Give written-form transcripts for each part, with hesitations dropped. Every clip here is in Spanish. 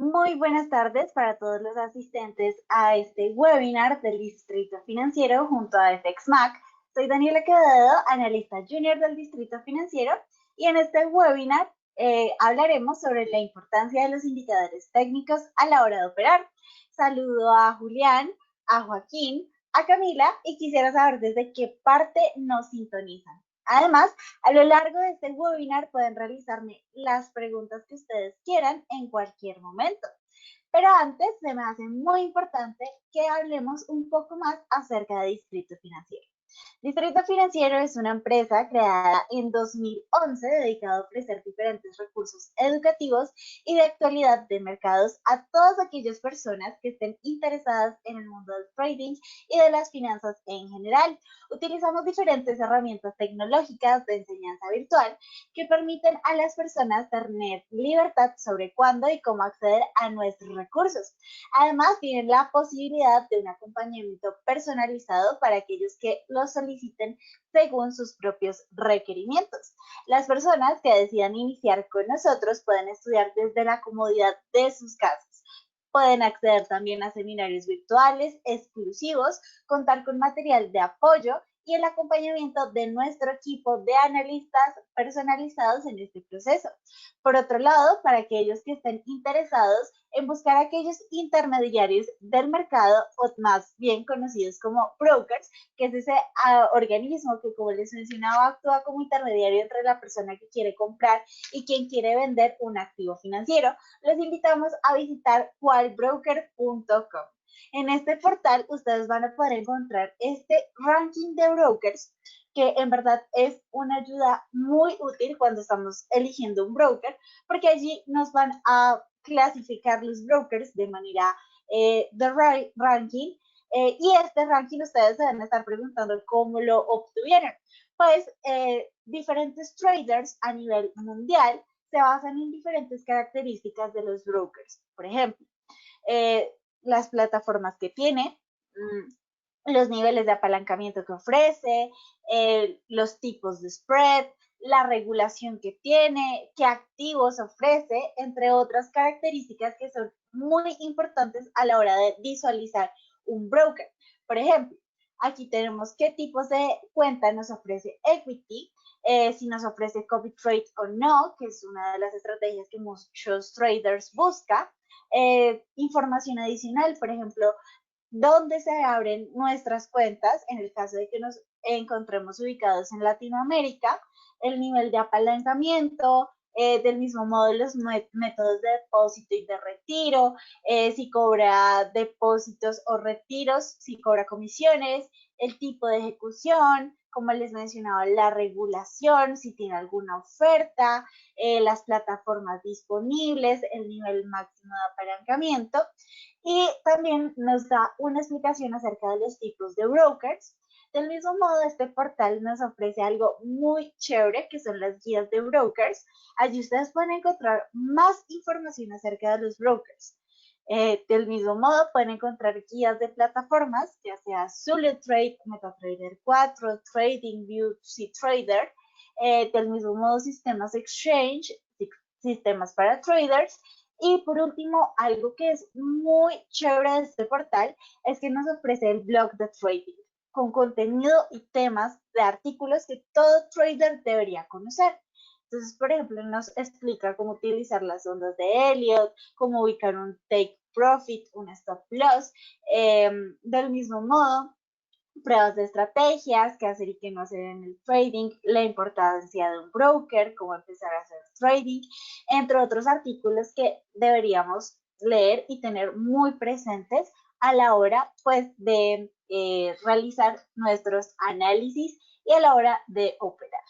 Muy buenas tardes para todos los asistentes a este webinar del Distrito Financiero junto a FXMAC. Soy Daniela Quevedo, analista junior del Distrito Financiero, y en este webinar hablaremos sobre la importancia de los indicadores técnicos a la hora de operar. Saludo a Julián, a Joaquín, a Camila y quisiera saber desde qué parte nos sintonizan. Además, a lo largo de este webinar pueden realizarme las preguntas que ustedes quieran en cualquier momento. Pero antes se me hace muy importante que hablemos un poco más acerca de Distrito Financiero. Distrito Financiero es una empresa creada en 2011 dedicada a ofrecer diferentes recursos educativos y de actualidad de mercados a todas aquellas personas que estén interesadas en el mundo del trading y de las finanzas en general. Utilizamos diferentes herramientas tecnológicas de enseñanza virtual que permiten a las personas tener libertad sobre cuándo y cómo acceder a nuestros recursos. Además, tienen la posibilidad de un acompañamiento personalizado para aquellos que lo soliciten según sus propios requerimientos. Las personas que decidan iniciar con nosotros pueden estudiar desde la comodidad de sus casas. Pueden acceder también a seminarios virtuales exclusivos, contar con material de apoyo y el acompañamiento de nuestro equipo de analistas personalizados en este proceso. Por otro lado, para aquellos que estén interesados en buscar aquellos intermediarios del mercado, o más bien conocidos como brokers, que es ese organismo que, como les mencionaba, actúa como intermediario entre la persona que quiere comprar y quien quiere vender un activo financiero, los invitamos a visitar qualbroker.com. En este portal ustedes van a poder encontrar este ranking de brokers que en verdad es una ayuda muy útil cuando estamos eligiendo un broker, porque allí nos van a clasificar los brokers de manera de ranking, y este ranking ustedes se van a estar preguntando cómo lo obtuvieron. Pues diferentes traders a nivel mundial se basan en diferentes características de los brokers. Por ejemplo, las plataformas que tiene, los niveles de apalancamiento que ofrece, los tipos de spread, la regulación que tiene, qué activos ofrece, entre otras características que son muy importantes a la hora de visualizar un broker. Por ejemplo, aquí tenemos qué tipos de cuenta nos ofrece Equity, si nos ofrece copy trade o no, que es una de las estrategias que muchos traders buscan. Información adicional, por ejemplo, dónde se abren nuestras cuentas en el caso de que nos encontremos ubicados en Latinoamérica, el nivel de apalancamiento, del mismo modo los métodos de depósito y de retiro, si cobra depósitos o retiros, si cobra comisiones, el tipo de ejecución, como les mencionaba, la regulación, si tiene alguna oferta, las plataformas disponibles, el nivel máximo de apalancamiento, y también nos da una explicación acerca de los tipos de brokers. Del mismo modo, este portal nos ofrece algo muy chévere, que son las guías de brokers. Allí ustedes pueden encontrar más información acerca de los brokers. Del mismo modo, pueden encontrar guías de plataformas, ya sea Zulu Trade, MetaTrader 4, TradingView, CTrader. Del mismo modo, sistemas exchange, sistemas para traders. Y por último, algo que es muy chévere de este portal es que nos ofrece el blog de trading, con contenido y temas de artículos que todo trader debería conocer. Entonces, por ejemplo, nos explica cómo utilizar las ondas de Elliott, cómo ubicar un take profit, un stop loss. Del mismo modo, pruebas de estrategias, qué hacer y qué no hacer en el trading, la importancia de un broker, cómo empezar a hacer trading, entre otros artículos que deberíamos leer y tener muy presentes a la hora, pues, de realizar nuestros análisis y a la hora de operar.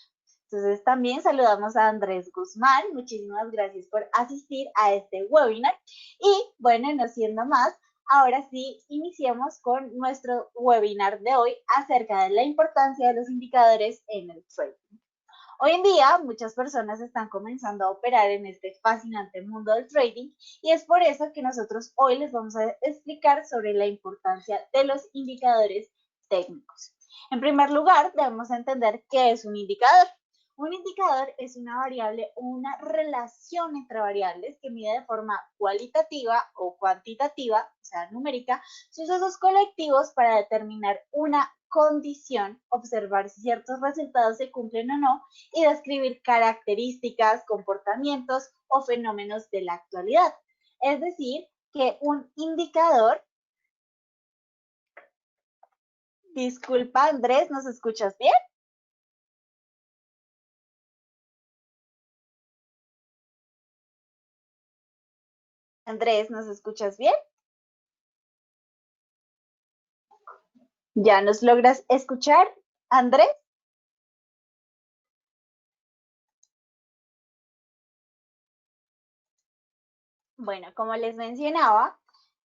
Entonces también saludamos a Andrés Guzmán, muchísimas gracias por asistir a este webinar, y bueno, no siendo más, ahora sí iniciemos con nuestro webinar de hoy acerca de la importancia de los indicadores en el trading. Hoy en día muchas personas están comenzando a operar en este fascinante mundo del trading, y es por eso que nosotros hoy les vamos a explicar sobre la importancia de los indicadores técnicos. En primer lugar, debemos entender qué es un indicador. Un indicador es una variable o una relación entre variables que mide de forma cualitativa o cuantitativa, o sea, numérica, sucesos colectivos para determinar una condición, observar si ciertos resultados se cumplen o no y describir características, comportamientos o fenómenos de la actualidad. Es decir, que un indicador, disculpa Andrés, ¿nos escuchas bien? Andrés, ¿nos escuchas bien? ¿Ya nos logras escuchar, Andrés? Bueno, como les mencionaba,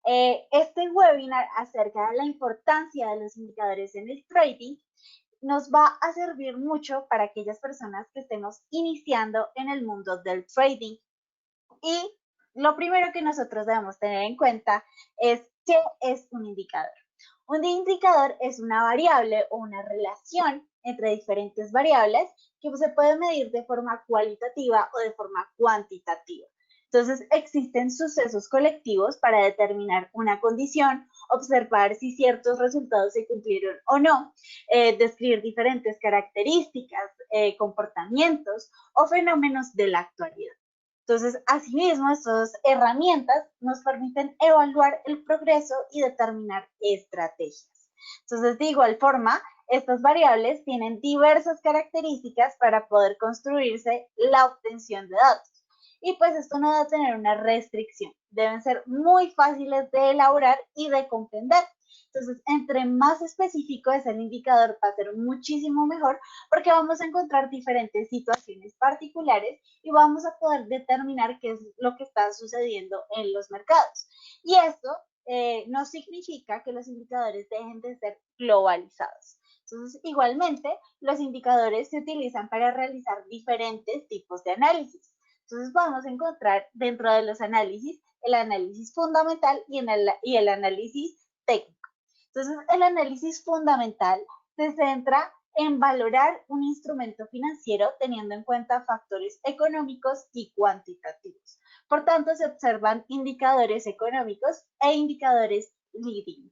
este webinar acerca de la importancia de los indicadores en el trading nos va a servir mucho para aquellas personas que estemos iniciando en el mundo del trading. Y lo primero que nosotros debemos tener en cuenta es qué es un indicador. Un indicador es una variable o una relación entre diferentes variables que se puede medir de forma cualitativa o de forma cuantitativa. Entonces, existen sucesos colectivos para determinar una condición, observar si ciertos resultados se cumplieron o no, describir diferentes características, comportamientos o fenómenos de la actualidad. Entonces, asimismo, estas herramientas nos permiten evaluar el progreso y determinar estrategias. Entonces, de igual forma, estas variables tienen diversas características para poder construirse la obtención de datos. Y pues esto no debe tener una restricción. Deben ser muy fáciles de elaborar y de comprender. Entonces, entre más específico es el indicador, va a ser muchísimo mejor porque vamos a encontrar diferentes situaciones particulares y vamos a poder determinar qué es lo que está sucediendo en los mercados. Y esto no significa que los indicadores dejen de ser globalizados. Entonces, igualmente, los indicadores se utilizan para realizar diferentes tipos de análisis. Entonces, podemos encontrar dentro de los análisis el análisis fundamental y el análisis técnico. Entonces, el análisis fundamental se centra en valorar un instrumento financiero teniendo en cuenta factores económicos y cuantitativos. Por tanto, se observan indicadores económicos e indicadores leading.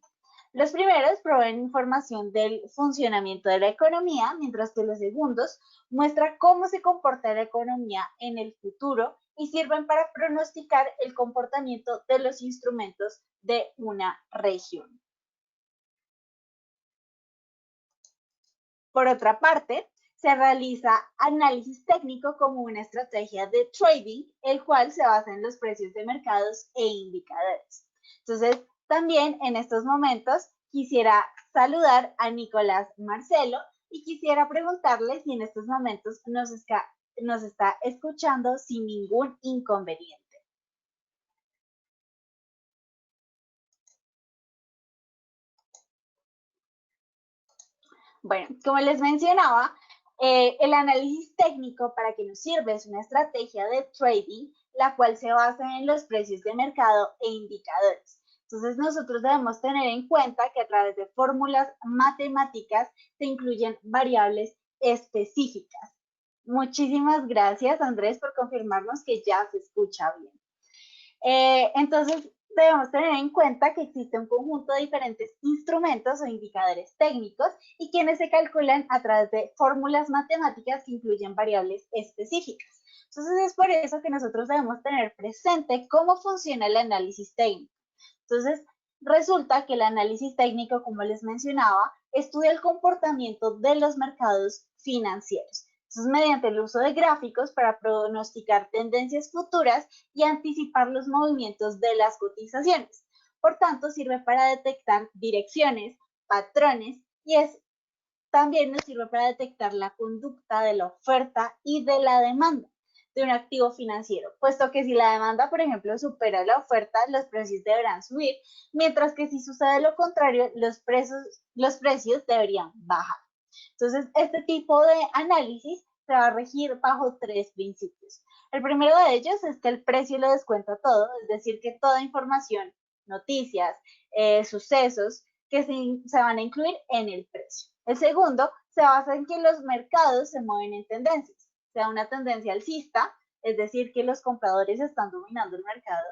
Los primeros proveen información del funcionamiento de la economía, mientras que los segundos muestran cómo se comporta la economía en el futuro y sirven para pronosticar el comportamiento de los instrumentos de una región. Por otra parte, se realiza análisis técnico como una estrategia de trading, el cual se basa en los precios de mercados e indicadores. Entonces, también en estos momentos quisiera saludar a Nicolás Marcelo y quisiera preguntarle si en estos momentos nos está escuchando sin ningún inconveniente. Bueno, como les mencionaba, el análisis técnico para que nos sirve es una estrategia de trading, la cual se basa en los precios de mercado e indicadores. Entonces, nosotros debemos tener en cuenta que a través de fórmulas matemáticas se incluyen variables específicas. Muchísimas gracias, Andrés, por confirmarnos que ya se escucha bien. Entonces, debemos tener en cuenta que existe un conjunto de diferentes instrumentos o indicadores técnicos y quienes se calculan a través de fórmulas matemáticas que incluyen variables específicas. Entonces, es por eso que nosotros debemos tener presente cómo funciona el análisis técnico. Entonces, resulta que el análisis técnico, como les mencionaba, estudia el comportamiento de los mercados financieros. Entonces, mediante el uso de gráficos para pronosticar tendencias futuras y anticipar los movimientos de las cotizaciones. Por tanto, sirve para detectar direcciones, patrones y también nos sirve para detectar la conducta de la oferta y de la demanda de un activo financiero, puesto que si la demanda, por ejemplo, supera la oferta, los precios deberán subir, mientras que si sucede lo contrario, los precios deberían bajar. Entonces, este tipo de análisis se va a regir bajo tres principios. El primero de ellos es que el precio lo descuenta todo, es decir, que toda información, noticias, sucesos que se van a incluir en el precio. El segundo se basa en que los mercados se mueven en tendencias. sea una tendencia alcista, es decir, que los compradores están dominando el mercado,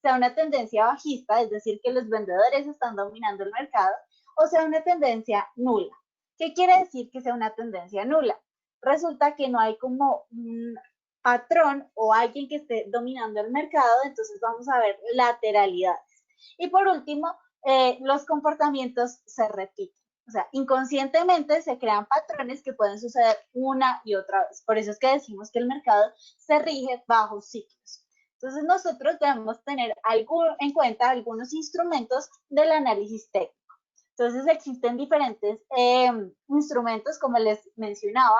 sea una tendencia bajista, es decir, que los vendedores están dominando el mercado, o sea una tendencia nula. ¿Qué quiere decir que sea una tendencia nula? Resulta que no hay como un patrón o alguien que esté dominando el mercado, entonces vamos a ver lateralidades. Y por último, los comportamientos se repiten. O sea, inconscientemente se crean patrones que pueden suceder una y otra vez. Por eso es que decimos que el mercado se rige bajo ciclos. Entonces nosotros debemos tener en cuenta algunos instrumentos del análisis técnico. Entonces existen diferentes instrumentos, como les mencionaba,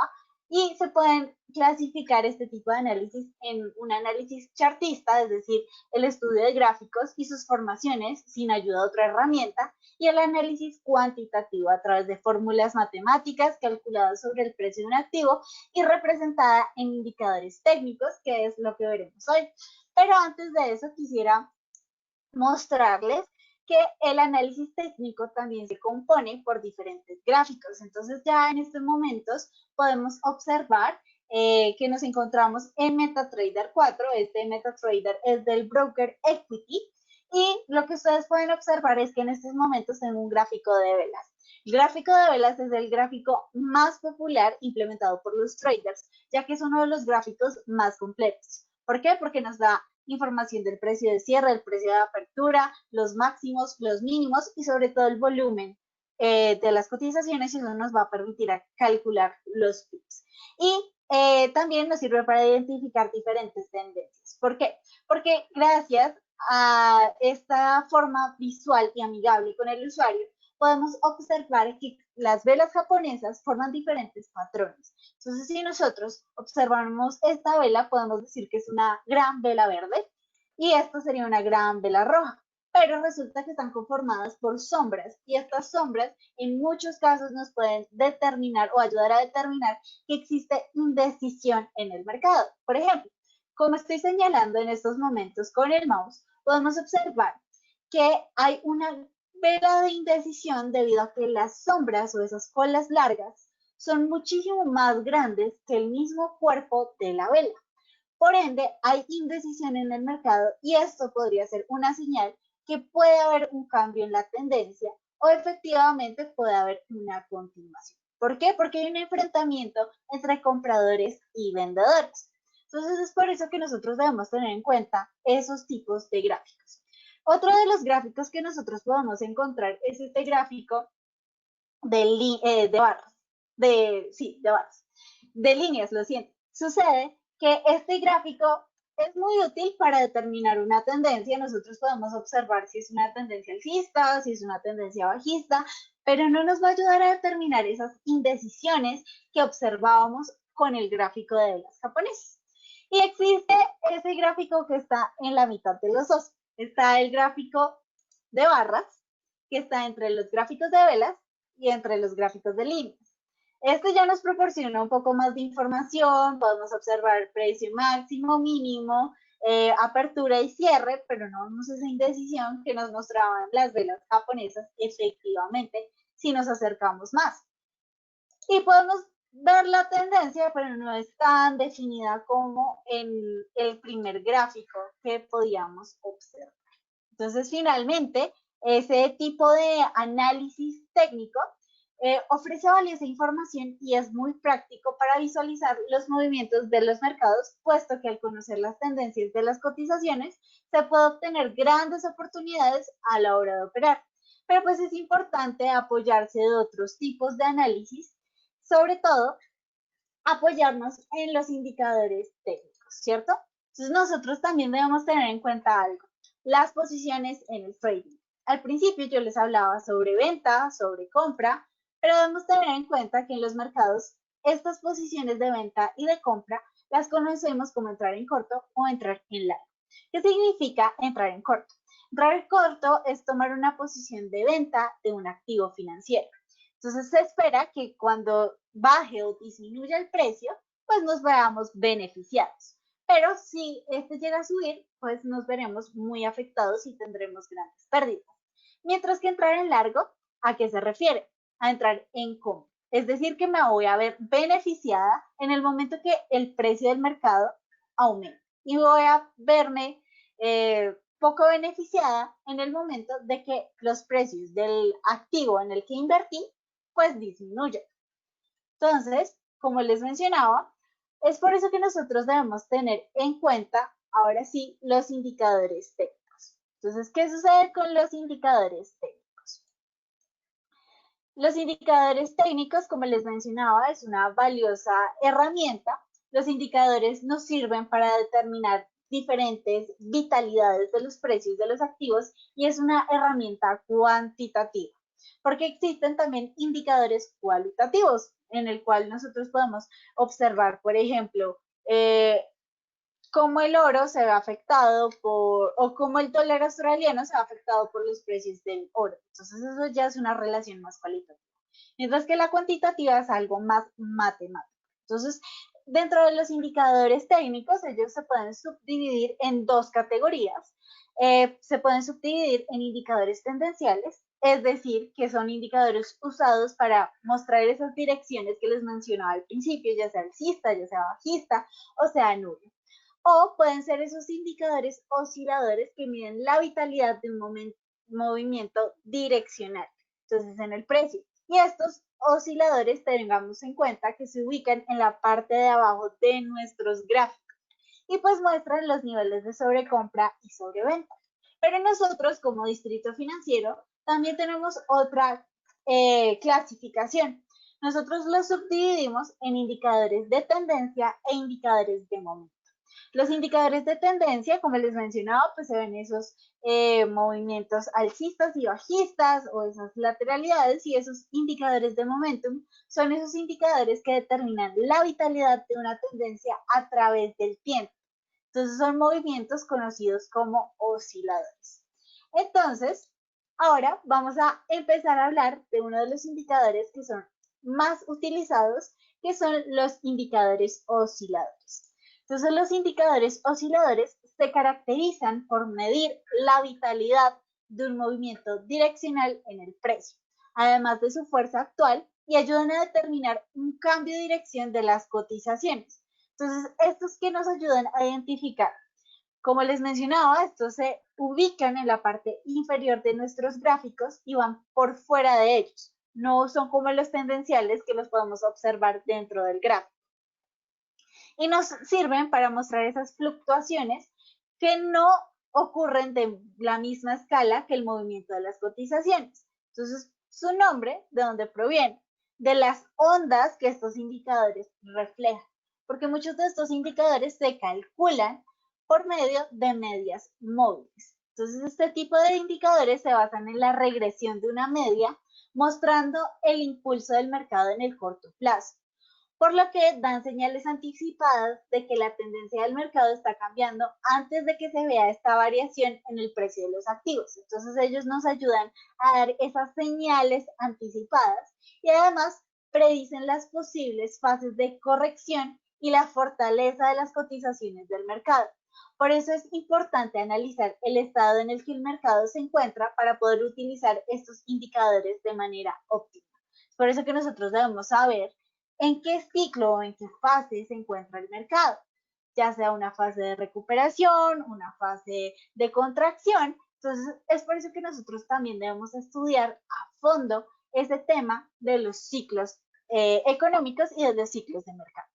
y se pueden clasificar este tipo de análisis en un análisis chartista, es decir, el estudio de gráficos y sus formaciones sin ayuda de otra herramienta, y el análisis cuantitativo a través de fórmulas matemáticas calculadas sobre el precio de un activo y representada en indicadores técnicos, que es lo que veremos hoy. Pero antes de eso quisiera mostrarles que el análisis técnico también se compone por diferentes gráficos. Entonces ya en estos momentos podemos observar que nos encontramos en MetaTrader 4. Este MetaTrader es del broker Equity y lo que ustedes pueden observar es que en estos momentos tengo un gráfico de velas. El gráfico de velas es el gráfico más popular implementado por los traders, ya que es uno de los gráficos más completos. ¿Por qué? Porque nos da información del precio de cierre, el precio de apertura, los máximos, los mínimos y sobre todo el volumen de las cotizaciones, y eso nos va a permitir calcular los pips. Y también nos sirve para identificar diferentes tendencias. ¿Por qué? Porque gracias a esta forma visual y amigable con el usuario, podemos observar que las velas japonesas forman diferentes patrones. Entonces, si nosotros observamos esta vela, podemos decir que es una gran vela verde y esta sería una gran vela roja. Pero resulta que están conformadas por sombras y estas sombras en muchos casos nos pueden determinar o ayudar a determinar que existe indecisión en el mercado. Por ejemplo, como estoy señalando en estos momentos con el mouse, podemos observar que hay una vela de indecisión debido a que las sombras o esas colas largas son muchísimo más grandes que el mismo cuerpo de la vela. Por ende, hay indecisión en el mercado y esto podría ser una señal que puede haber un cambio en la tendencia o efectivamente puede haber una continuación. ¿Por qué? Porque hay un enfrentamiento entre compradores y vendedores. Entonces es por eso que nosotros debemos tener en cuenta esos tipos de gráficos. Otro de los gráficos que nosotros podemos encontrar es este gráfico de barras, de barras, de líneas, lo siento. Sucede que este gráfico es muy útil para determinar una tendencia. Nosotros podemos observar si es una tendencia alcista, si es una tendencia bajista, pero no nos va a ayudar a determinar esas indecisiones que observábamos con el gráfico de velas japonesas. Y existe ese gráfico que está en la mitad de los dos. Está el gráfico de barras, que está entre los gráficos de velas y entre los gráficos de líneas. Este ya nos proporciona un poco más de información, podemos observar precio máximo, mínimo, apertura y cierre, pero no vemos esa indecisión que nos mostraban las velas japonesas efectivamente si nos acercamos más. Y podemos ver la tendencia, pero no es tan definida como en el primer gráfico que podíamos observar. Entonces, finalmente, ese tipo de análisis técnico ofrece valiosa información y es muy práctico para visualizar los movimientos de los mercados, puesto que al conocer las tendencias de las cotizaciones se puede obtener grandes oportunidades a la hora de operar. Pero pues es importante apoyarse de otros tipos de análisis, sobre todo apoyarnos en los indicadores técnicos, ¿cierto? Entonces nosotros también debemos tener en cuenta algo, las posiciones en el trading. Al principio yo les hablaba sobre venta, sobre compra, pero debemos tener en cuenta que en los mercados estas posiciones de venta y de compra las conocemos como entrar en corto o entrar en largo. ¿Qué significa entrar en corto? Entrar en corto es tomar una posición de venta de un activo financiero. Entonces se espera que cuando baje o disminuya el precio, pues nos veamos beneficiados. Pero si este llega a subir, pues nos veremos muy afectados y tendremos grandes pérdidas. Mientras que entrar en largo, ¿a qué se refiere? A entrar en compra. Es decir, que me voy a ver beneficiada en el momento que el precio del mercado aumente. Y voy a verme poco beneficiada en el momento de que los precios del activo en el que invertí pues disminuyen. Entonces, como les mencionaba, es por eso que nosotros debemos tener en cuenta, ahora sí, los indicadores técnicos. Entonces, ¿qué sucede con los indicadores técnicos? Los indicadores técnicos, como les mencionaba, es una valiosa herramienta. Los indicadores nos sirven para determinar diferentes vitalidades de los precios de los activos y es una herramienta cuantitativa, porque existen también indicadores cualitativos en el cual nosotros podemos observar, por ejemplo, cómo el oro se ve afectado o cómo el dólar australiano se ve afectado por los precios del oro. Entonces eso ya es una relación más cualitativa. Mientras que la cuantitativa es algo más matemático. Entonces, dentro de los indicadores técnicos, ellos se pueden subdividir en dos categorías. Se pueden subdividir en indicadores tendenciales, es decir, que son indicadores usados para mostrar esas direcciones que les mencionaba al principio, ya sea alcista, ya sea bajista o sea nulo. O pueden ser esos indicadores osciladores que miden la vitalidad de un movimiento direccional, entonces en el precio. Y estos osciladores tengamos en cuenta que se ubican en la parte de abajo de nuestros gráficos y pues muestran los niveles de sobrecompra y sobreventa. Pero nosotros como distrito financiero también tenemos otra clasificación. Nosotros los subdividimos en indicadores de tendencia e indicadores de momento. Los indicadores de tendencia, como les mencionaba, pues se ven esos movimientos alcistas y bajistas o esas lateralidades, y esos indicadores de momentum son esos indicadores que determinan la vitalidad de una tendencia a través del tiempo. Entonces son movimientos conocidos como osciladores. Entonces, ahora vamos a empezar a hablar de uno de los indicadores que son más utilizados, que son los indicadores osciladores. Entonces, los indicadores osciladores se caracterizan por medir la vitalidad de un movimiento direccional en el precio, además de su fuerza actual, y ayudan a determinar un cambio de dirección de las cotizaciones. Entonces, estos que nos ayudan a identificar, como les mencionaba, estos se ubican en la parte inferior de nuestros gráficos y van por fuera de ellos. No son como los tendenciales que los podemos observar dentro del gráfico. Y nos sirven para mostrar esas fluctuaciones que no ocurren de la misma escala que el movimiento de las cotizaciones. Entonces, su nombre, ¿de dónde proviene? De las ondas que estos indicadores reflejan, porque muchos de estos indicadores se calculan por medio de medias móviles. Entonces, este tipo de indicadores se basan en la regresión de una media, mostrando el impulso del mercado en el corto plazo, por lo que dan señales anticipadas de que la tendencia del mercado está cambiando antes de que se vea esta variación en el precio de los activos. Entonces ellos nos ayudan a dar esas señales anticipadas y además predicen las posibles fases de corrección y la fortaleza de las cotizaciones del mercado. Por eso es importante analizar el estado en el que el mercado se encuentra para poder utilizar estos indicadores de manera óptima. Por eso que nosotros debemos saber en qué ciclo o en qué fase se encuentra el mercado, ya sea una fase de recuperación, una fase de contracción. Entonces, es por eso que nosotros también debemos estudiar a fondo ese tema de los ciclos económicos y de los ciclos de mercado.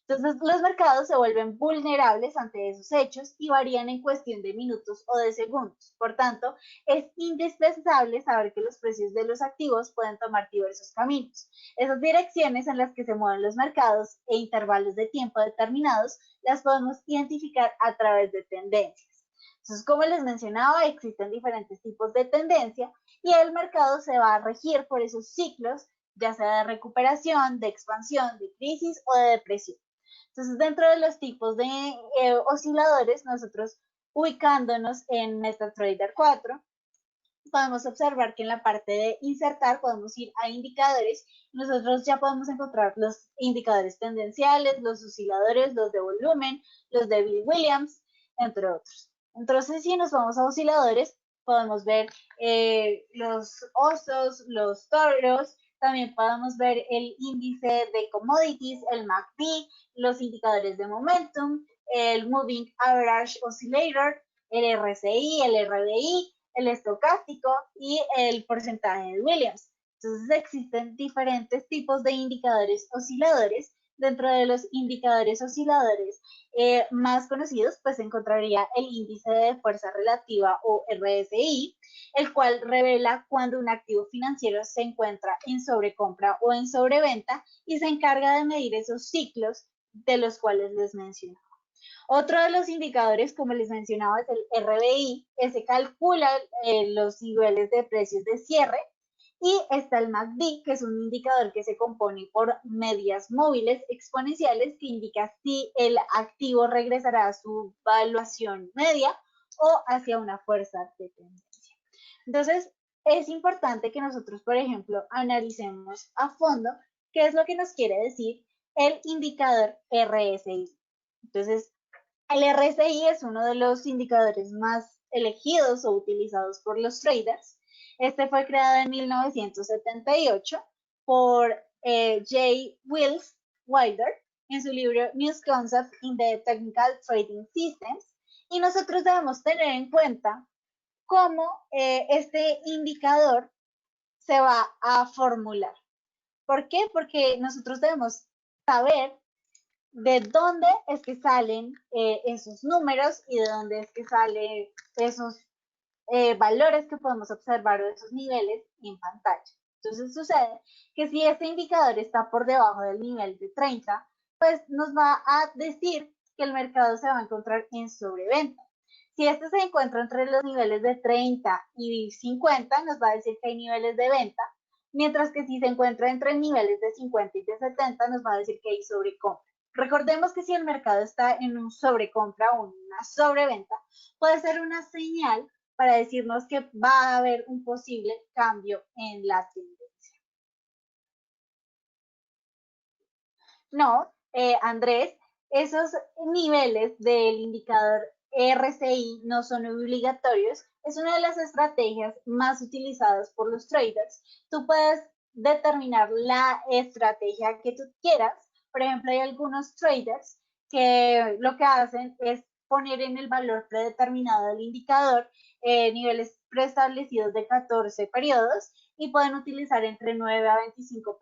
Entonces, los mercados se vuelven vulnerables ante esos hechos y varían en cuestión de minutos o de segundos. Por tanto, es indispensable saber que los precios de los activos pueden tomar diversos caminos. Esas direcciones en las que se mueven los mercados e intervalos de tiempo determinados las podemos identificar a través de tendencias. Entonces, como les mencionaba, existen diferentes tipos de tendencia y el mercado se va a regir por esos ciclos, ya sea de recuperación, de expansión, de crisis o de depresión. Entonces, dentro de los tipos de osciladores, nosotros ubicándonos en MetaTrader 4, podemos observar que en la parte de insertar podemos ir a indicadores. Nosotros ya podemos encontrar los indicadores tendenciales, los osciladores, los de volumen, los de Bill Williams, entre otros. Entonces, si nos vamos a osciladores, podemos ver los osos, los toros, También podemos ver el índice de commodities, el MACD, los indicadores de momentum, el Moving Average Oscillator, el RSI, el RDI, el estocástico y el porcentaje de Williams. Entonces existen diferentes tipos de indicadores osciladores. Dentro de los indicadores osciladores más conocidos, pues se encontraría el índice de fuerza relativa o RSI, el cual revela cuando un activo financiero se encuentra en sobrecompra o en sobreventa y se encarga de medir esos ciclos de los cuales les menciono. Otro de los indicadores, como les mencionaba, es el RBI, ese calcula los niveles de precios de cierre, y está el MACD, que es un indicador que se compone por medias móviles exponenciales que indica si el activo regresará a su valuación media o hacia una fuerza de tendencia. Entonces, es importante que nosotros, por ejemplo, analicemos a fondo qué es lo que nos quiere decir el indicador RSI. Entonces, el RSI es uno de los indicadores más elegidos o utilizados por los traders. Este fue creado en 1978 por J. Wills Wilder en su libro New Concepts in the Technical Trading Systems, y nosotros debemos tener en cuenta cómo este indicador se va a formular. ¿Por qué? Porque nosotros debemos saber de dónde es que salen esos números y de dónde es que salen esos valores que podemos observar o esos niveles en pantalla. Entonces sucede que si este indicador está por debajo del nivel de 30, pues nos va a decir que el mercado se va a encontrar en sobreventa. Si este se encuentra entre los niveles de 30 y 50, nos va a decir que hay niveles de venta, mientras que si se encuentra entre niveles de 50 y de 70, nos va a decir que hay sobrecompra. Recordemos que si el mercado está en un sobrecompra o una sobreventa, puede ser una señal para decirnos que va a haber un posible cambio en la tendencia. No, Andrés, esos niveles del indicador RSI no son obligatorios. Es una de las estrategias más utilizadas por los traders. Tú puedes determinar la estrategia que tú quieras. Por ejemplo, hay algunos traders que lo que hacen es poner en el valor predeterminado del indicador niveles preestablecidos de 14 periodos y pueden utilizar entre 9 a 25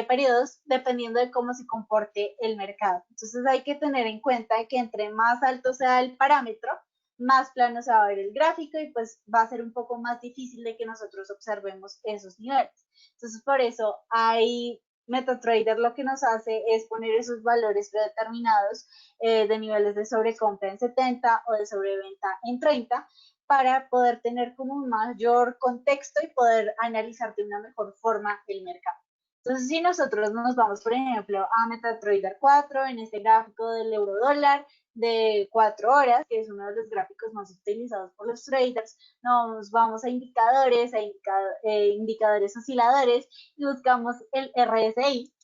periodos dependiendo de cómo se comporte el mercado. Entonces hay que tener en cuenta que entre más alto sea el parámetro, más plano se va a ver el gráfico y pues va a ser un poco más difícil de que nosotros observemos esos niveles. Entonces por eso hay MetaTrader lo que nos hace es poner esos valores predeterminados de niveles de sobrecompra en 70 o de sobreventa en 30 para poder tener como un mayor contexto y poder analizar de una mejor forma el mercado. Entonces, si nosotros nos vamos, por ejemplo, a MetaTrader 4, en este gráfico del euro dólar de 4 horas, que es uno de los gráficos más utilizados por los traders, nos vamos a indicadores, indicadores osciladores y buscamos el RSI.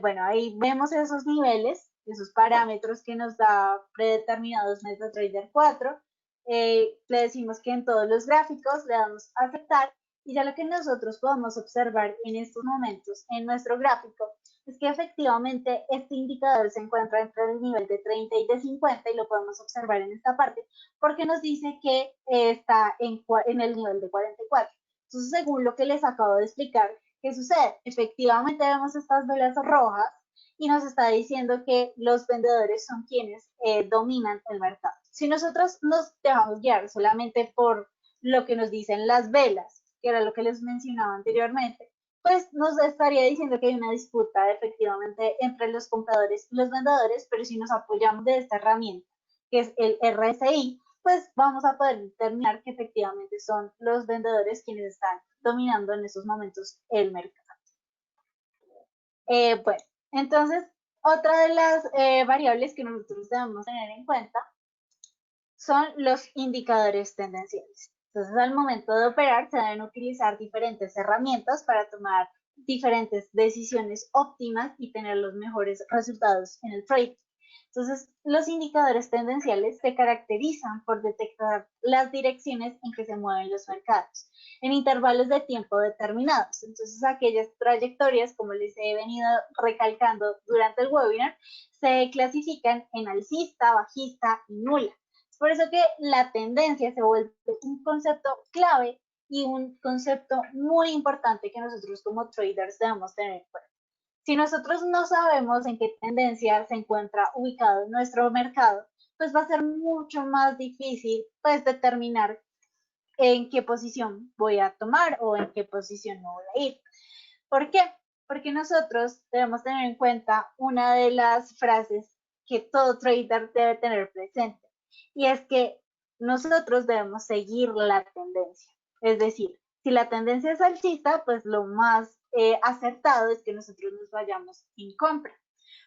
Bueno, ahí vemos esos niveles, esos parámetros que nos da predeterminados MetaTrader 4. Le decimos que en todos los gráficos le damos a aceptar y ya lo que nosotros podemos observar en estos momentos en nuestro gráfico es que efectivamente este indicador se encuentra entre el nivel de 30 y de 50 y lo podemos observar en esta parte porque nos dice que está en el nivel de 44. Entonces, según lo que les acabo de explicar, ¿qué sucede? Efectivamente vemos estas velas rojas y nos está diciendo que los vendedores son quienes dominan el mercado. Si nosotros nos dejamos guiar solamente por lo que nos dicen las velas, que era lo que les mencionaba anteriormente, pues nos estaría diciendo que hay una disputa efectivamente entre los compradores y los vendedores, pero si nos apoyamos de esta herramienta, que es el RSI, pues vamos a poder determinar que efectivamente son los vendedores quienes están dominando en estos momentos el mercado. Bueno, entonces, otra de las variables que nosotros debemos tener en cuenta son los indicadores tendenciales. Entonces, al momento de operar, se deben utilizar diferentes herramientas para tomar diferentes decisiones óptimas y tener los mejores resultados en el trade. Entonces, los indicadores tendenciales se caracterizan por detectar las direcciones en que se mueven los mercados en intervalos de tiempo determinados. Entonces, aquellas trayectorias, como les he venido recalcando durante el webinar, se clasifican en alcista, bajista y nula. Es por eso que la tendencia se vuelve un concepto clave y un concepto muy importante que nosotros como traders debemos tener en cuenta. Si nosotros no sabemos en qué tendencia se encuentra ubicado nuestro mercado, pues va a ser mucho más difícil pues determinar en qué posición voy a tomar o en qué posición no voy a ir. ¿Por qué? Porque nosotros debemos tener en cuenta una de las frases que todo trader debe tener presente, y es que nosotros debemos seguir la tendencia. Es decir, si la tendencia es alcista, pues lo más acertado es que nosotros nos vayamos en compra.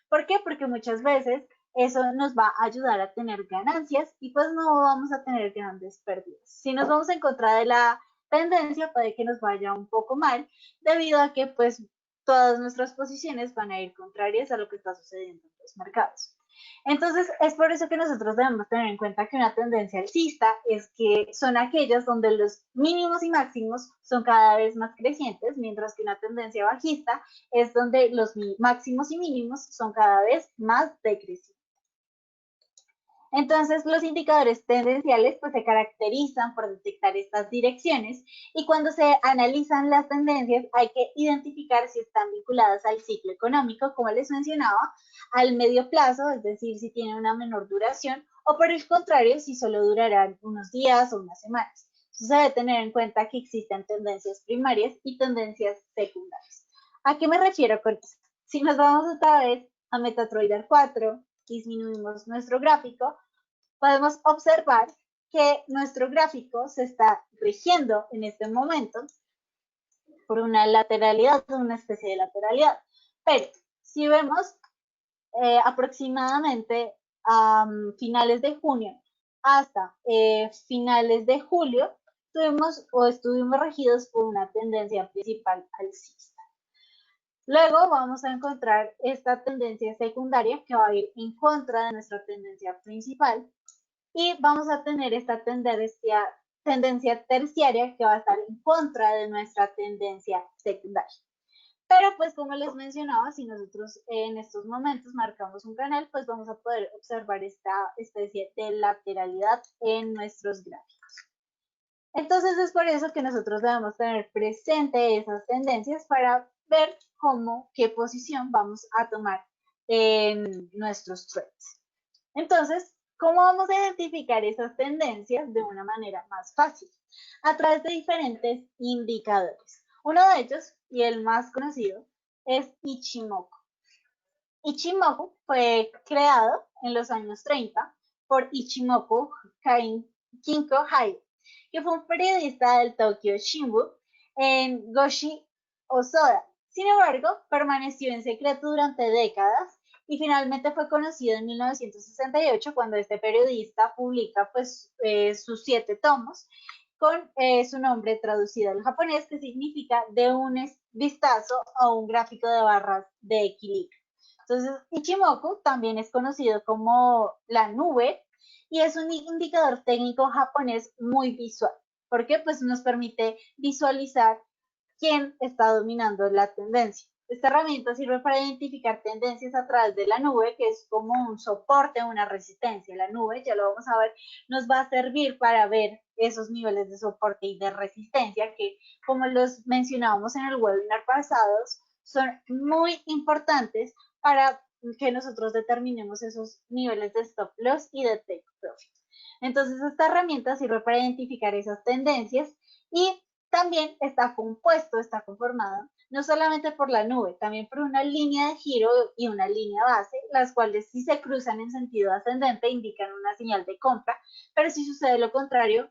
¿Por qué? Porque muchas veces eso nos va a ayudar a tener ganancias y pues no vamos a tener grandes pérdidas. Si nos vamos en contra de la tendencia, puede que nos vaya un poco mal, debido a que pues todas nuestras posiciones van a ir contrarias a lo que está sucediendo en los mercados. Entonces, es por eso que nosotros debemos tener en cuenta que una tendencia alcista es que son aquellas donde los mínimos y máximos son cada vez más crecientes, mientras que una tendencia bajista es donde los máximos y mínimos son cada vez más decrecientes. Entonces, los indicadores tendenciales pues, se caracterizan por detectar estas direcciones, y cuando se analizan las tendencias hay que identificar si están vinculadas al ciclo económico, como les mencionaba, al medio plazo, es decir, si tienen una menor duración, o por el contrario, si solo durarán unos días o unas semanas. Entonces, se debe tener en cuenta que existen tendencias primarias y tendencias secundarias. ¿A qué me refiero con esto? Si nos vamos otra vez a MetaTrader 4, disminuimos nuestro gráfico, podemos observar que nuestro gráfico se está rigiendo en este momento por una lateralidad, una especie de lateralidad. Pero si vemos aproximadamente a finales de junio hasta finales de julio, tuvimos o estuvimos regidos por una tendencia principal alcista. Luego vamos a encontrar esta tendencia secundaria que va a ir en contra de nuestra tendencia principal, y vamos a tener esta tendencia terciaria que va a estar en contra de nuestra tendencia secundaria. Pero pues como les mencionaba, si nosotros en estos momentos marcamos un canal, pues vamos a poder observar esta especie de lateralidad en nuestros gráficos. Entonces es por eso que nosotros debemos tener presente esas tendencias para ver qué posición vamos a tomar en nuestros trades. Entonces, ¿cómo vamos a identificar esas tendencias de una manera más fácil? A través de diferentes indicadores. Uno de ellos, y el más conocido, es Ichimoku. Ichimoku fue creado en los años 30 por Ichimoku Kinko Hayo, que fue un periodista del Tokyo Shimbun en Goshi Osoda. Sin embargo, permaneció en secreto durante décadas y finalmente fue conocido en 1968 cuando este periodista publica pues, sus 7 tomos con su nombre traducido al japonés, que significa de un vistazo a un gráfico de barras de equilibrio. Entonces, Ichimoku también es conocido como la nube y es un indicador técnico japonés muy visual, porque pues nos permite visualizar quién está dominando la tendencia. Esta herramienta sirve para identificar tendencias a través de la nube, que es como un soporte, una resistencia. La nube, ya lo vamos a ver, nos va a servir para ver esos niveles de soporte y de resistencia que, como los mencionábamos en el webinar pasados, son muy importantes para que nosotros determinemos esos niveles de stop loss y de take profit. Entonces, esta herramienta sirve para identificar esas tendencias y también está conformado no solamente por la nube, también por una línea de giro y una línea base, las cuales si se cruzan en sentido ascendente indican una señal de compra, pero si sucede lo contrario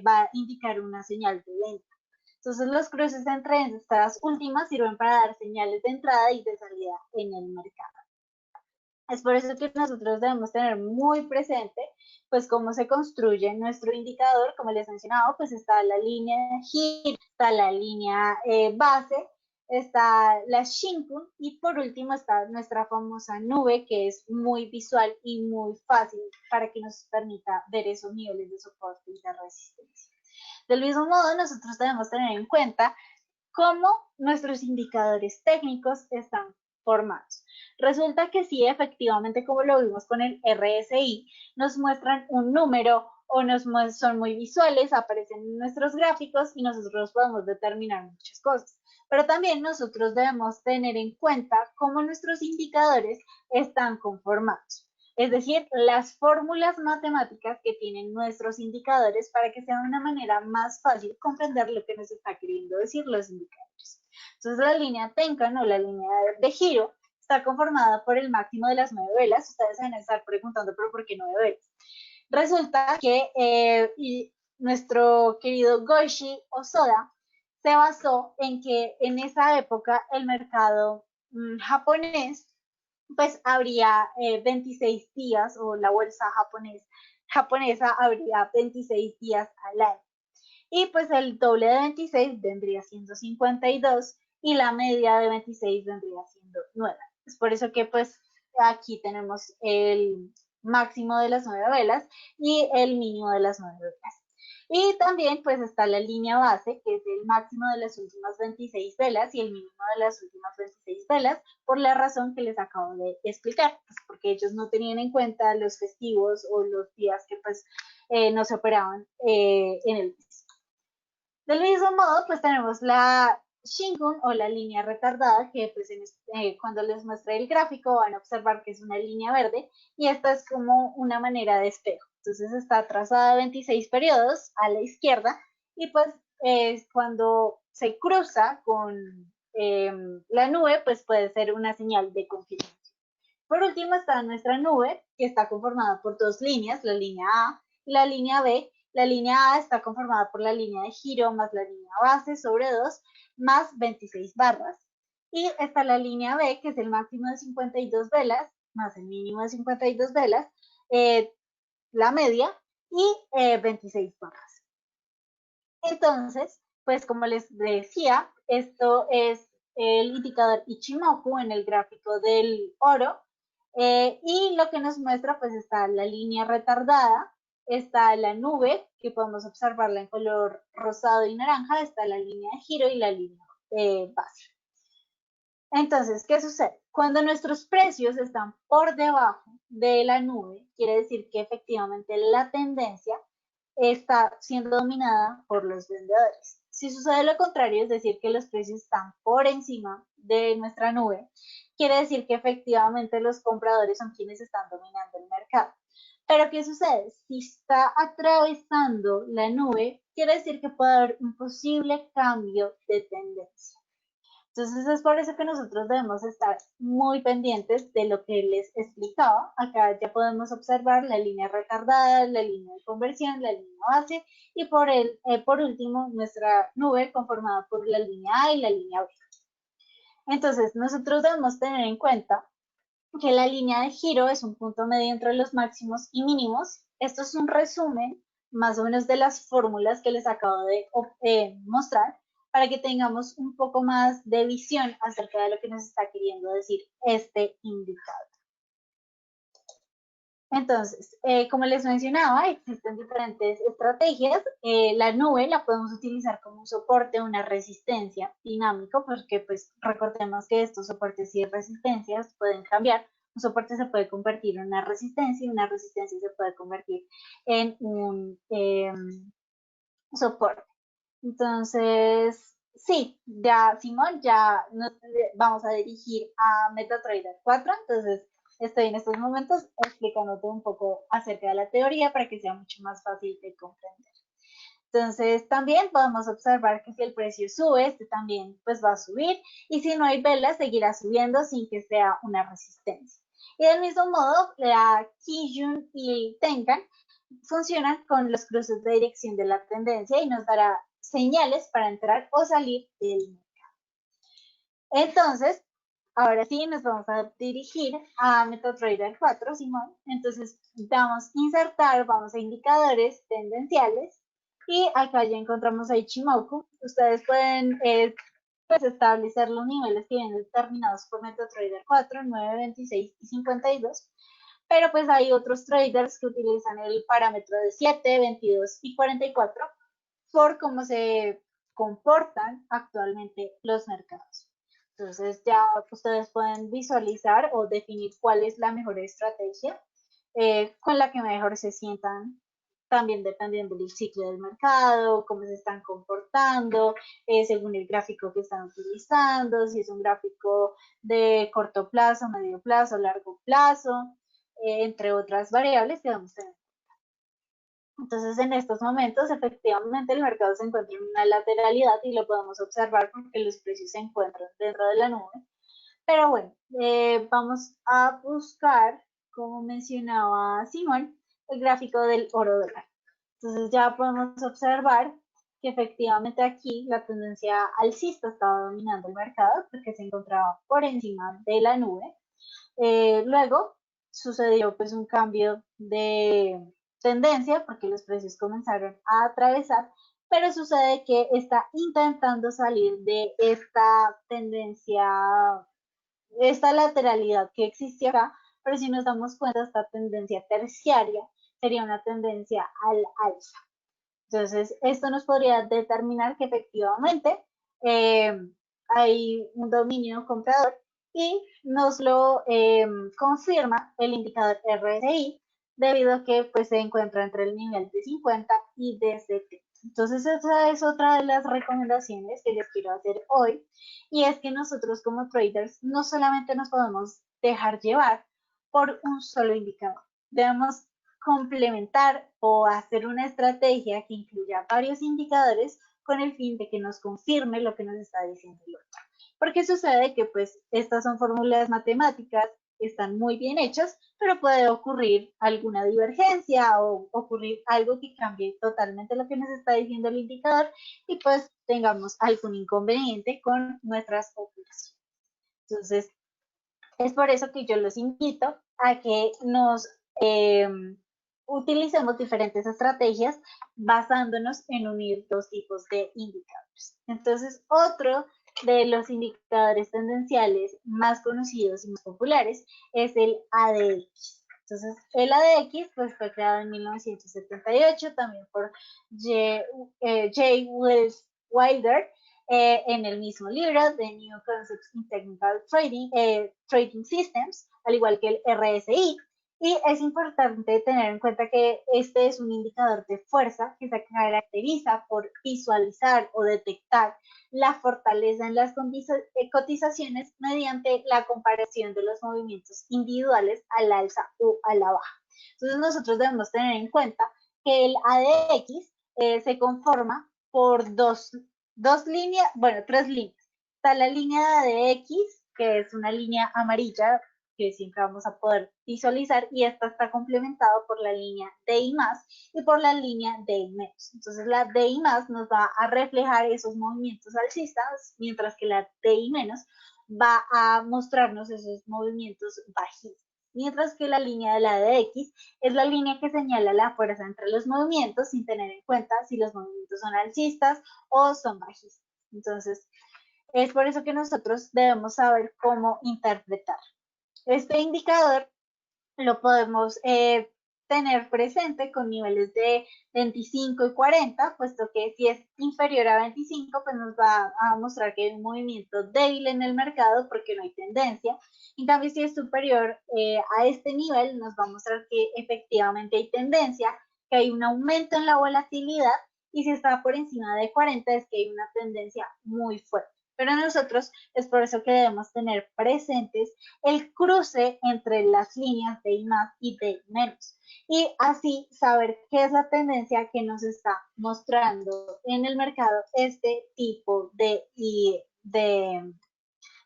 va a indicar una señal de venta. Entonces los cruces entre estas últimas sirven para dar señales de entrada y de salida en el mercado. Es por eso que nosotros debemos tener muy presente pues cómo se construye nuestro indicador. Como les mencionaba, pues está la línea de giro, está la línea base, está la Shinkun y por último está nuestra famosa nube, que es muy visual y muy fácil para que nos permita ver esos niveles de soporte y de resistencia. Del mismo modo, nosotros debemos tener en cuenta cómo nuestros indicadores técnicos están formados. Resulta que sí, efectivamente, como lo vimos con el RSI, nos muestran un número o son muy visuales, aparecen en nuestros gráficos y nosotros podemos determinar muchas cosas. Pero también nosotros debemos tener en cuenta cómo nuestros indicadores están conformados. Es decir, las fórmulas matemáticas que tienen nuestros indicadores para que sea de una manera más fácil comprender lo que nos está queriendo decir los indicadores. Entonces, la línea Tenkan o la línea de giro está conformada por el máximo de las 9 velas. Ustedes van a estar preguntando, pero ¿por qué 9 velas? Resulta que nuestro querido Goichi Osoda se basó en que en esa época el mercado japonés pues habría 26 días o la bolsa japonesa habría 26 días al año. Y pues el doble de 26 vendría siendo 52 y la media de 26 vendría siendo 9. Es por eso que pues aquí tenemos el máximo de las 9 velas y el mínimo de las 9 velas. Y también pues está la línea base, que es el máximo de las últimas 26 velas y el mínimo de las últimas 26 velas, por la razón que les acabo de explicar, pues porque ellos no tenían en cuenta los festivos o los días que pues no se operaban en el mes. Del mismo modo, pues tenemos la Shinkun o la línea retardada, que pues cuando les muestre el gráfico van a observar que es una línea verde y esta es como una manera de espejo. Entonces está trazada 26 periodos a la izquierda y pues cuando se cruza con la nube, pues puede ser una señal de confirmación. Por último está nuestra nube, que está conformada por dos líneas, la línea A y la línea B. La línea A está conformada por la línea de giro más la línea base sobre 2 más 26 barras. Y está la línea B, que es el máximo de 52 velas más el mínimo de 52 velas, la media y 26 barras. Entonces, pues como les decía, esto es el indicador Ichimoku en el gráfico del oro. Y lo que nos muestra, pues está la línea retardada, está la nube, que podemos observarla en color rosado y naranja, está la línea de giro y la línea base. Entonces, ¿qué sucede? Cuando nuestros precios están por debajo de la nube, quiere decir que efectivamente la tendencia está siendo dominada por los vendedores. Si sucede lo contrario, es decir, que los precios están por encima de nuestra nube, quiere decir que efectivamente los compradores son quienes están dominando el mercado. Pero ¿qué sucede? Si está atravesando la nube, quiere decir que puede haber un posible cambio de tendencia. Entonces es por eso que nosotros debemos estar muy pendientes de lo que les explicaba. Acá ya podemos observar la línea retardada, la línea de conversión, la línea base y por último nuestra nube conformada por la línea A y la línea B. Entonces nosotros debemos tener en cuenta que la línea de giro es un punto medio entre los máximos y mínimos. Esto es un resumen más o menos de las fórmulas que les acabo de mostrar para que tengamos un poco más de visión acerca de lo que nos está queriendo decir este indicador. Entonces, como les mencionaba, existen diferentes estrategias. La nube la podemos utilizar como un soporte, una resistencia dinámico, porque pues recordemos que estos soportes y resistencias pueden cambiar. Un soporte se puede convertir en una resistencia y una resistencia se puede convertir en un soporte. Entonces, sí, ya Simón, ya nos vamos a dirigir a MetaTrader 4. Entonces, estoy en estos momentos explicándote un poco acerca de la teoría para que sea mucho más fácil de comprender. Entonces, también podemos observar que si el precio sube, este también pues va a subir y si no hay velas, seguirá subiendo sin que sea una resistencia. Y del mismo modo, la Kijun y Tenkan funcionan con los cruces de dirección de la tendencia y nos dará señales para entrar o salir del mercado. Entonces, ahora sí nos vamos a dirigir a MetaTrader 4, Simón. Entonces, damos insertar, vamos a indicadores tendenciales y acá ya encontramos a Ichimoku. Ustedes pueden pues establecer los niveles que vienen determinados por MetaTrader 4, 9, 26 y 52. Pero pues hay otros traders que utilizan el parámetro de 7, 22 y 44 por cómo se comportan actualmente los mercados. Entonces ya ustedes pueden visualizar o definir cuál es la mejor estrategia con la que mejor se sientan, también dependiendo del ciclo del mercado, cómo se están comportando, según el gráfico que están utilizando, si es un gráfico de corto plazo, medio plazo, largo plazo, entre otras variables que vamos a tener. Entonces, en estos momentos, efectivamente, el mercado se encuentra en una lateralidad y lo podemos observar porque los precios se encuentran dentro de la nube. Pero bueno, vamos a buscar, como mencionaba Simón, el gráfico del oro dólar. Entonces ya podemos observar que efectivamente aquí la tendencia alcista estaba dominando el mercado porque se encontraba por encima de la nube. Luego sucedió pues un cambio de tendencia porque los precios comenzaron a atravesar, pero sucede que está intentando salir de esta tendencia, esta lateralidad que existe acá, pero si nos damos cuenta, esta tendencia terciaria sería una tendencia al alza. Entonces, esto nos podría determinar que efectivamente eh, hay un dominio comprador y nos lo confirma el indicador RSI debido a que pues, se encuentra entre el nivel de 50 y de 70. Entonces, esa es otra de las recomendaciones que les quiero hacer hoy y es que nosotros como traders no solamente nos podemos dejar llevar por un solo indicador, debemos complementar o hacer una estrategia que incluya varios indicadores con el fin de que nos confirme lo que nos está diciendo el otro. Porque sucede que pues estas son fórmulas matemáticas, están muy bien hechas, pero puede ocurrir alguna divergencia o ocurrir algo que cambie totalmente lo que nos está diciendo el indicador y pues tengamos algún inconveniente con nuestras operaciones. Entonces, es por eso que yo los invito a que nos utilicemos diferentes estrategias basándonos en unir dos tipos de indicadores. Entonces, otro de los indicadores tendenciales más conocidos y más populares es el ADX. Entonces, el ADX pues, fue creado en 1978 también por J. Wells Wilder en el mismo libro de New Concepts in Technical Trading, Trading Systems, al igual que el RSI. Y es importante tener en cuenta que este es un indicador de fuerza que se caracteriza por visualizar o detectar la fortaleza en las cotizaciones mediante la comparación de los movimientos individuales al alza o a la baja. Entonces nosotros debemos tener en cuenta que el ADX se conforma por dos líneas, bueno, tres líneas. Está la línea de ADX, que es una línea amarilla que siempre vamos a poder visualizar y esta está complementado por la línea DI más y por la línea DI menos. Entonces la DI más nos va a reflejar esos movimientos alcistas, mientras que la DI menos va a mostrarnos esos movimientos bajistas. Mientras que la línea de la DX es la línea que señala la fuerza entre los movimientos sin tener en cuenta si los movimientos son alcistas o son bajistas. Entonces, es por eso que nosotros debemos saber cómo interpretar. Este indicador lo podemos tener presente con niveles de 25 y 40, puesto que si es inferior a 25, pues nos va a mostrar que hay un movimiento débil en el mercado porque no hay tendencia. En cambio, si es superior a este nivel, nos va a mostrar que efectivamente hay tendencia, que hay un aumento en la volatilidad, y si está por encima de 40 es que hay una tendencia muy fuerte. Pero nosotros es por eso que debemos tener presentes el cruce entre las líneas de I más y de I menos. Y así saber qué es la tendencia que nos está mostrando en el mercado este tipo de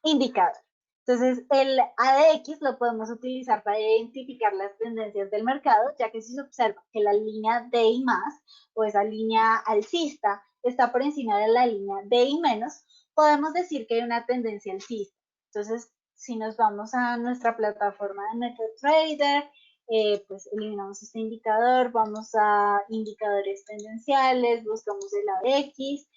indicador. Entonces, el ADX lo podemos utilizar para identificar las tendencias del mercado, ya que si se observa que la línea DI más o esa línea alcista está por encima de la línea DI menos, podemos decir que hay una tendencia alcista. Entonces, si nos vamos a nuestra plataforma de MetaTrader, pues eliminamos este indicador, vamos a indicadores tendenciales, buscamos el ADX,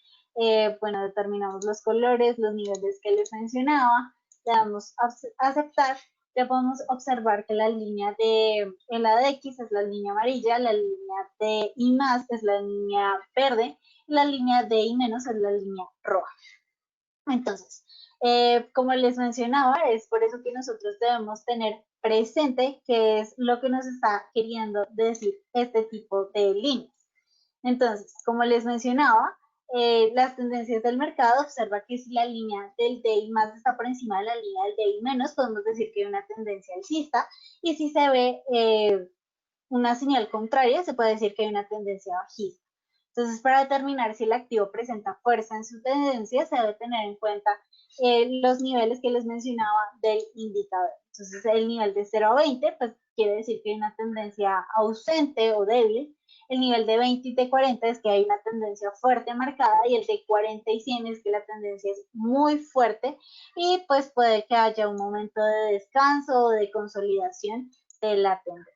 bueno, determinamos los colores, los niveles que les mencionaba, le damos a aceptar, ya podemos observar que la línea en la de X es la línea amarilla, la línea de Y más es la línea verde, y la línea de Y menos es la línea roja. Entonces, como les mencionaba, es por eso que nosotros debemos tener presente qué es lo que nos está queriendo decir este tipo de líneas. Entonces, como les mencionaba, las tendencias del mercado, observa que si la línea del DI más está por encima de la línea del DI menos, podemos decir que hay una tendencia alcista, y si se ve una señal contraria, se puede decir que hay una tendencia bajista. Entonces, para determinar si el activo presenta fuerza en su tendencia, se debe tener en cuenta los niveles que les mencionaba del indicador. Entonces, el nivel de 0 a 20, pues quiere decir que hay una tendencia ausente o débil. El nivel de 20 y de 40 es que hay una tendencia fuerte marcada, y el de 40 y 100 es que la tendencia es muy fuerte, y pues puede que haya un momento de descanso o de consolidación de la tendencia.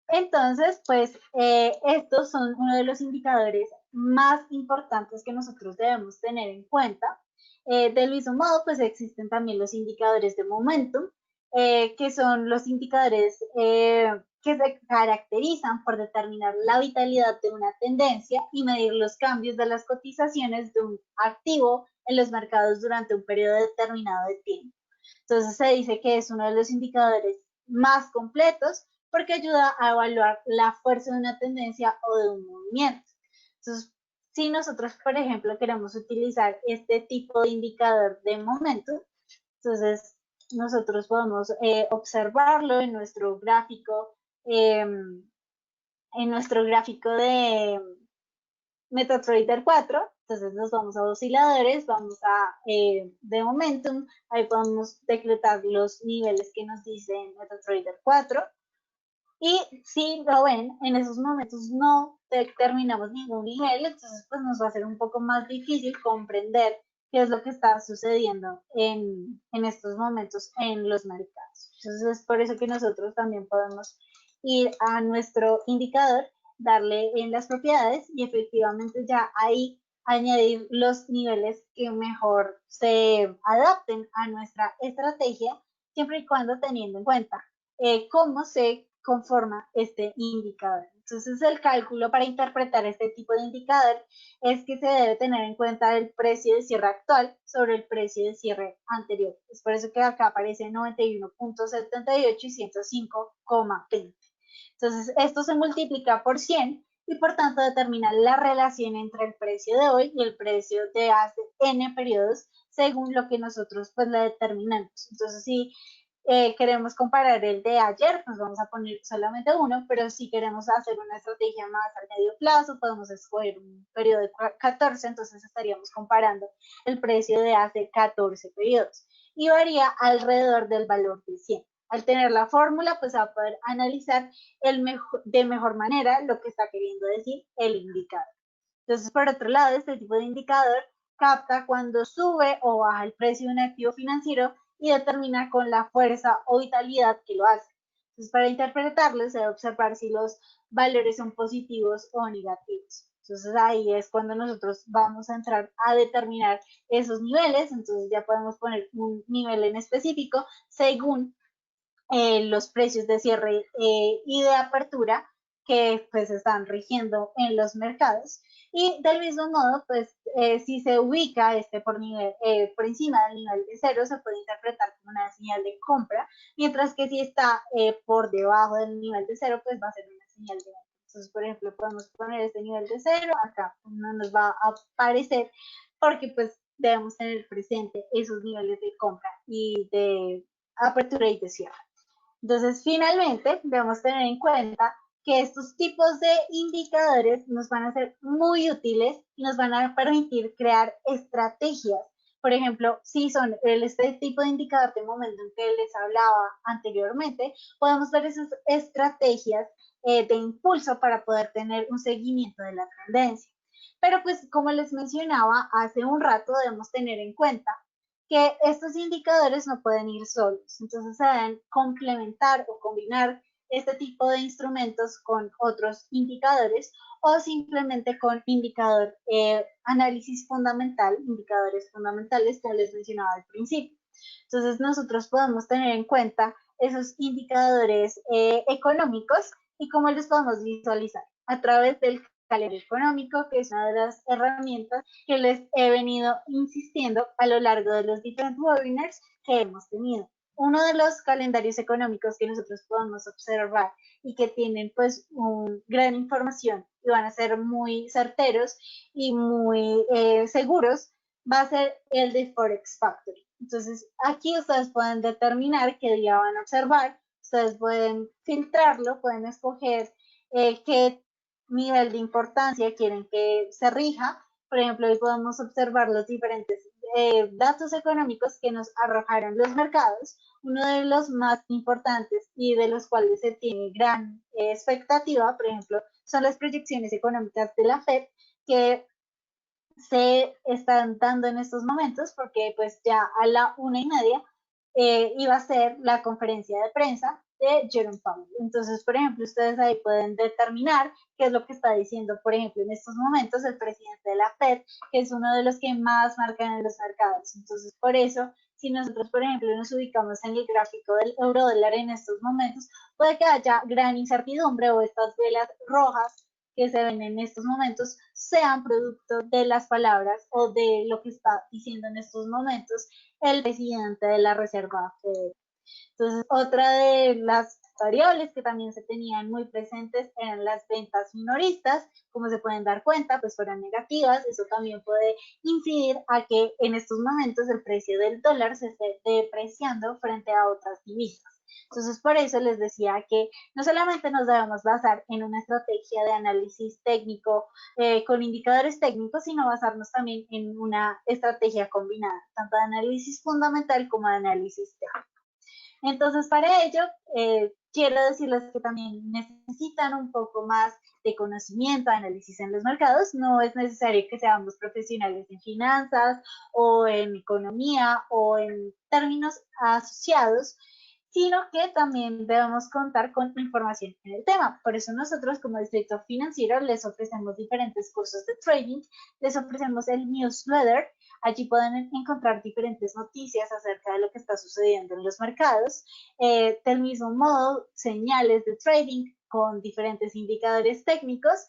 Entonces, pues estos son uno de los indicadores más importantes que nosotros debemos tener en cuenta. Del mismo modo, pues existen también los indicadores de momentum, que son los indicadores que se caracterizan por determinar la vitalidad de una tendencia y medir los cambios de las cotizaciones de un activo en los mercados durante un periodo determinado de tiempo. Entonces se dice que es uno de los indicadores más completos porque ayuda a evaluar la fuerza de una tendencia o de un movimiento. Entonces, si nosotros, por ejemplo, queremos utilizar este tipo de indicador de momento, entonces nosotros podemos observarlo en nuestro gráfico de MetaTrader 4. Entonces nos vamos a osciladores, vamos a de momentum, ahí podemos decretar los niveles que nos dice MetaTrader 4. Y si lo ven, en esos momentos no determinamos ningún nivel, entonces pues nos va a ser un poco más difícil comprender qué es lo que está sucediendo en estos momentos en los mercados. Entonces es por eso que nosotros también podemos ir a nuestro indicador, darle en las propiedades y efectivamente ya ahí añadir los niveles que mejor se adapten a nuestra estrategia, siempre y cuando teniendo en cuenta cómo se conforma este indicador. Entonces, el cálculo para interpretar este tipo de indicador es que se debe tener en cuenta el precio de cierre actual sobre el precio de cierre anterior. Es por eso que acá aparece 91.78 y 105,20. Entonces, esto se multiplica por 100 y por tanto determina la relación entre el precio de hoy y el precio de hace n periodos según lo que nosotros pues le determinamos. Entonces, si queremos comparar el de ayer, pues vamos a poner solamente uno, pero si queremos hacer una estrategia más a medio plazo, podemos escoger un periodo de 14, entonces estaríamos comparando el precio de hace 14 periodos y varía alrededor del valor de 100. Al tener la fórmula, pues va a poder analizar de mejor manera lo que está queriendo decir el indicador. Entonces, por otro lado, este tipo de indicador capta cuando sube o baja el precio de un activo financiero y determina con la fuerza o vitalidad que lo hace. Entonces, para interpretarlo, se debe observar si los valores son positivos o negativos. Entonces, ahí es cuando nosotros vamos a entrar a determinar esos niveles. Entonces, ya podemos poner un nivel en específico según los precios de cierre y de apertura que pues están rigiendo en los mercados. Y del mismo modo, pues si se ubica por encima del nivel de cero, se puede interpretar como una señal de compra, mientras que si está por debajo del nivel de cero, pues va a ser una señal de venta. Entonces, por ejemplo, podemos poner este nivel de cero, acá no nos va a aparecer porque pues debemos tener presente esos niveles de compra y de apertura y de cierre. Entonces, finalmente, debemos tener en cuenta que estos tipos de indicadores nos van a ser muy útiles y nos van a permitir crear estrategias. Por ejemplo, si son este tipo de indicador de momento en que les hablaba anteriormente, podemos ver esas estrategias de impulso para poder tener un seguimiento de la tendencia. Pero pues como les mencionaba hace un rato, debemos tener en cuenta que estos indicadores no pueden ir solos, entonces se deben complementar o combinar este tipo de instrumentos con otros indicadores o simplemente con análisis fundamental, indicadores fundamentales, como les mencionaba al principio. Entonces nosotros podemos tener en cuenta esos indicadores económicos y cómo los podemos visualizar a través del calendario económico, que es una de las herramientas que les he venido insistiendo a lo largo de los diferentes webinars que hemos tenido. Uno de los calendarios económicos que nosotros podemos observar y que tienen pues gran información y van a ser muy certeros y muy seguros va a ser el de Forex Factory. Entonces, aquí ustedes pueden determinar qué día van a observar, ustedes pueden filtrarlo, pueden escoger qué nivel de importancia quieren que se rija. Por ejemplo, hoy podemos observar los diferentes datos económicos que nos arrojaron los mercados. Uno de los más importantes y de los cuales se tiene gran expectativa, por ejemplo, son las proyecciones económicas de la FED, que se están dando en estos momentos porque pues ya a la 1:30 iba a ser la conferencia de prensa de Jerome Powell. Entonces, por ejemplo, ustedes ahí pueden determinar qué es lo que está diciendo, por ejemplo, en estos momentos el presidente de la Fed, que es uno de los que más marcan en los mercados. Entonces, por eso, si nosotros, por ejemplo, nos ubicamos en el gráfico del euro dólar en estos momentos, puede que haya gran incertidumbre o estas velas rojas que se ven en estos momentos sean producto de las palabras o de lo que está diciendo en estos momentos el presidente de la Reserva Federal. Entonces, otra de las variables que también se tenían muy presentes eran las ventas minoristas, como se pueden dar cuenta, pues fueron negativas. Eso también puede incidir a que en estos momentos el precio del dólar se esté depreciando frente a otras divisas. Entonces, por eso les decía que no solamente nos debemos basar en una estrategia de análisis técnico con indicadores técnicos, sino basarnos también en una estrategia combinada, tanto de análisis fundamental como de análisis técnico. Entonces, para ello, quiero decirles que también necesitan un poco más de conocimiento, de análisis en los mercados. No es necesario que seamos profesionales en finanzas o en economía o en términos asociados, sino que también debemos contar con información en el tema. Por eso nosotros como Distrito Financiero les ofrecemos diferentes cursos de trading, les ofrecemos el newsletter. Allí pueden encontrar diferentes noticias acerca de lo que está sucediendo en los mercados. Del mismo modo, señales de trading con diferentes indicadores técnicos,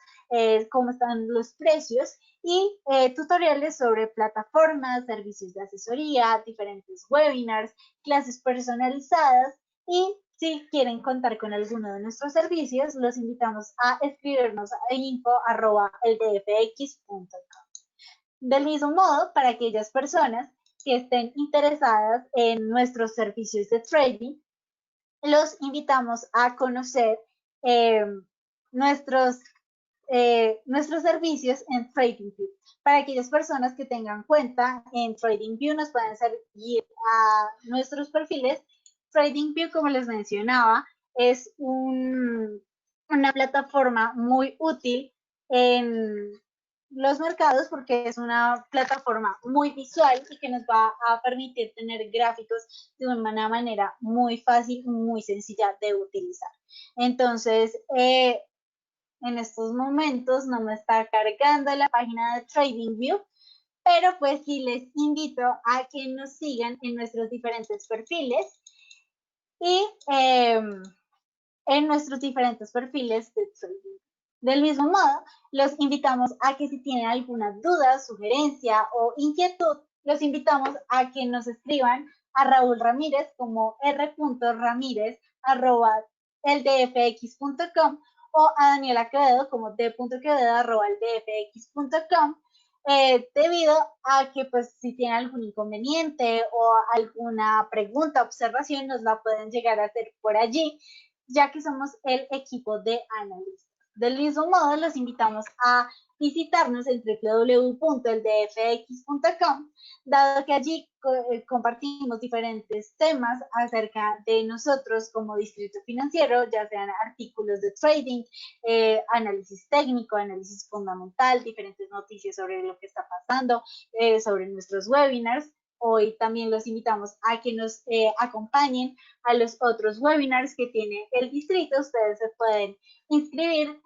cómo están los precios y tutoriales sobre plataformas, servicios de asesoría, diferentes webinars, clases personalizadas y si quieren contar con alguno de nuestros servicios, los invitamos a escribirnos a info@ldfx.com. Del mismo modo, para aquellas personas que estén interesadas en nuestros servicios de trading, los invitamos a conocer eh, nuestros, nuestros servicios en TradingView. Para aquellas personas que tengan cuenta en TradingView, nos pueden seguir a nuestros perfiles. TradingView, como les mencionaba, es una plataforma muy útil en los mercados porque es una plataforma muy visual y que nos va a permitir tener gráficos de una manera muy fácil, muy sencilla de utilizar. Entonces, en estos momentos no me está cargando la página de TradingView, pero pues sí les invito a que nos sigan en nuestros diferentes perfiles y en nuestros diferentes perfiles de trading. Del mismo modo, los invitamos a que si tienen alguna duda, sugerencia o inquietud, los invitamos a que nos escriban a Raúl Ramírez como r.ramírez@ldfx.com o a Daniela Quevedo como d.quevedo@ldfx.com. Debido a que pues si tienen algún inconveniente o alguna pregunta, observación, nos la pueden llegar a hacer por allí, ya que somos el equipo de analistas. Del mismo modo, los invitamos a visitarnos en www.ldfx.com, dado que allí compartimos diferentes temas acerca de nosotros como distrito financiero, ya sean artículos de trading, análisis técnico, análisis fundamental, diferentes noticias sobre lo que está pasando, sobre nuestros webinars, Hoy también los invitamos a que nos acompañen a los otros webinars que tiene el distrito. Ustedes se pueden inscribir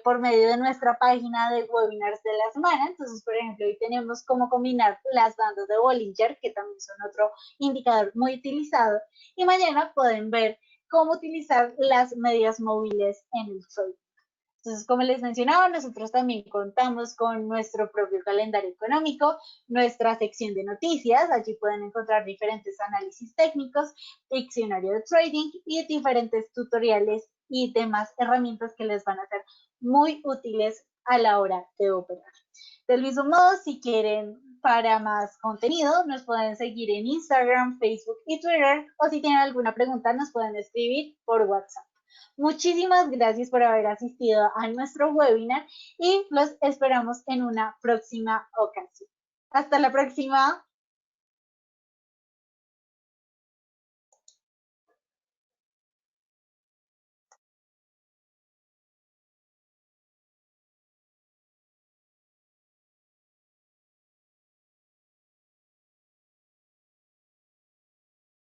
por medio de nuestra página de webinars de la semana. Entonces, por ejemplo, hoy tenemos cómo combinar las bandas de Bollinger, que también son otro indicador muy utilizado. Y mañana pueden ver cómo utilizar las medias móviles en el trading. Entonces, como les mencionaba, nosotros también contamos con nuestro propio calendario económico, nuestra sección de noticias. Allí pueden encontrar diferentes análisis técnicos, diccionario de trading y diferentes tutoriales y demás herramientas que les van a ser muy útiles a la hora de operar. Del mismo modo, si quieren para más contenido, nos pueden seguir en Instagram, Facebook y Twitter, o si tienen alguna pregunta, nos pueden escribir por WhatsApp. Muchísimas gracias por haber asistido a nuestro webinar y los esperamos en una próxima ocasión. Hasta la próxima.